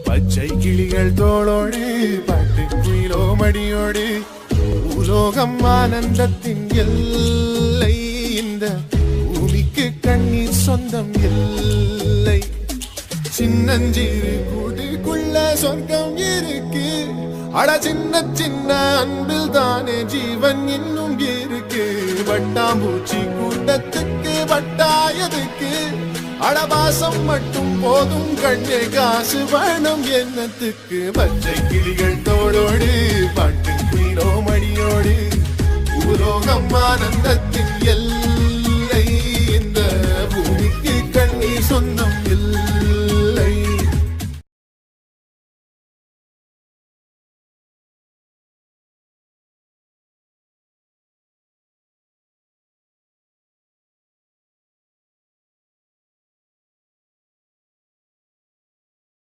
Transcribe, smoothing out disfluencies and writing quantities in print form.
பச்சை கிளிகள் தோளோடு பாட்டு குயிலோ மடியோடு உலோகம் ஆனந்தத்தின் எல்லை இந்த பூமிக்கு கண்ணீர் சொந்தம் இல்லை சின்னஞ்சிறு கூட்டுக்குள்ள சொர்க்கம் இருக்கு அட சின்ன சின்ன அன்பில் தானே ஜீவன் இன்னும் இருக்கு வட்டாம்பூச்சி கூட்டத்துக்கு வட்டாயதுக்கு அடபாசம் மட்டும் போதும் கண்ணே காசு வேணும் என்னத்துக்கு பச்சை கிளிகள் தோளோடு பாட்டு குயிலோ மடியோடு உலோகம் ஆனந்தத்தின் எல்லை